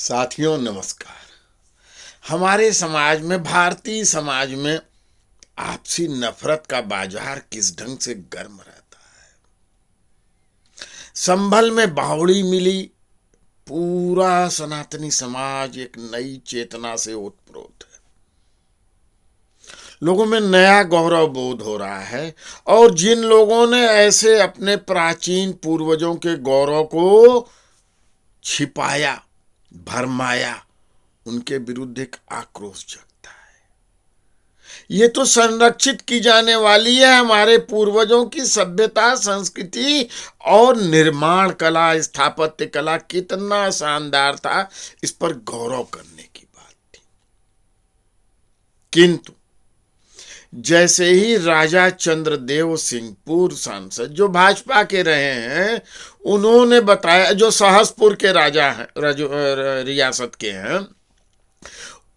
साथियों नमस्कार। हमारे समाज में, भारतीय समाज में आपसी नफरत का बाजार किस ढंग से गर्म रहता है। संभल में बावड़ी मिली, पूरा सनातनी समाज एक नई चेतना से ओतप्रोत है। लोगों में नया गौरव बोध हो रहा है और जिन लोगों ने ऐसे अपने प्राचीन पूर्वजों के गौरव को छिपाया, भरमाया, उनके विरुद्ध एक आक्रोश जगता है। ये तो संरक्षित की जाने वाली है हमारे पूर्वजों की सभ्यता, संस्कृति और निर्माण कला, स्थापत्य कला कितना शानदार था, इस पर गौरव करने की बात थी। किंतु जैसे ही राजा चंद्रदेव सिंह, पूर्व सांसद जो भाजपा के रहे हैं, उन्होंने बताया, जो सहसपुर के राजा हैं, रियासत के हैं,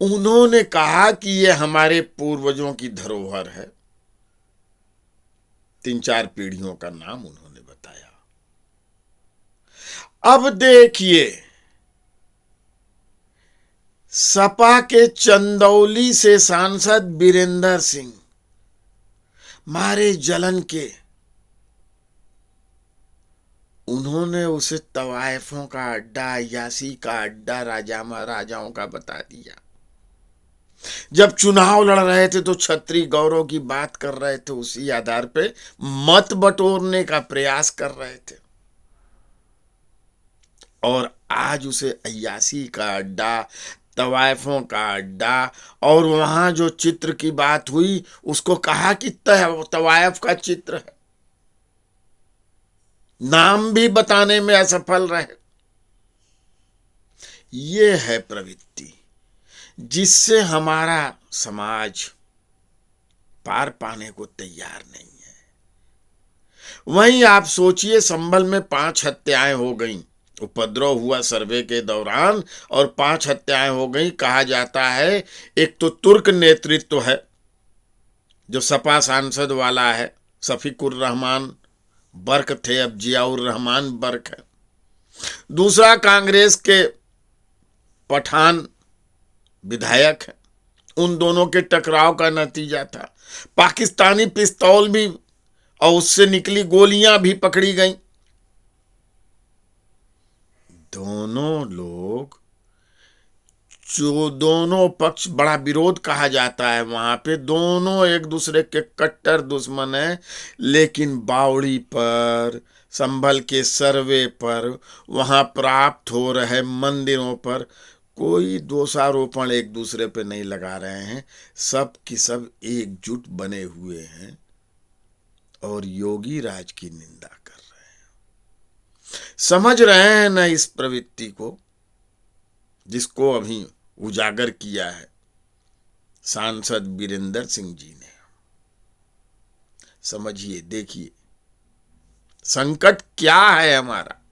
उन्होंने कहा कि यह हमारे पूर्वजों की धरोहर है। 3-4 पीढ़ियों का नाम उन्होंने बताया। अब देखिए, सपा के चंदौली से सांसद बीरेंद्र सिंह मारे जलन के, उन्होंने उसे तवायफों का अड्डा, अय्यासी का अड्डा, राजा महाराजाओं का बता दिया। जब चुनाव लड़ रहे थे तो क्षत्रिय गौरव की बात कर रहे थे, उसी आधार पे मत बटोरने का प्रयास कर रहे थे। और आज उसे अय्यासी का अड्डा, तवायफों का अड्डा, और वहां जो चित्र की बात हुई उसको कहा कि तवायफ का चित्र है। नाम भी बताने में असफल रहे। ये है प्रवृत्ति जिससे हमारा समाज पार पाने को तैयार नहीं है। वहीं आप सोचिए, संभल में 5 हत्याएं हो गईं, उपद्रव हुआ सर्वे के दौरान और 5 हत्याएं हो गईं। कहा जाता है एक तो तुर्क नेतृत्व है जो सपा सांसद वाला है, शफीकुर रहमान बर्क थे, अब जियाउर रहमान बर्क है। दूसरा कांग्रेस के पठान विधायक है। उन दोनों के टकराव का नतीजा था। पाकिस्तानी पिस्तौल भी और उससे निकली गोलियां भी पकड़ी गईं। दोनों लोग, जो दोनों पक्ष, बड़ा विरोध कहा जाता है वहां पे, दोनों एक दूसरे के कट्टर दुश्मन हैं। लेकिन बावड़ी पर, संभल के सर्वे पर, वहां प्राप्त हो रहे मंदिरों पर कोई दोषारोपण एक दूसरे पे नहीं लगा रहे हैं। सब की सब एकजुट बने हुए हैं और योगी राज की निंदा कर रहे हैं। समझ रहे हैं ना इस प्रवृत्ति को, जिसको अभी उजागर किया है सांसद बीरेंद्र सिंह जी ने। समझिए, देखिए संकट क्या है हमारा।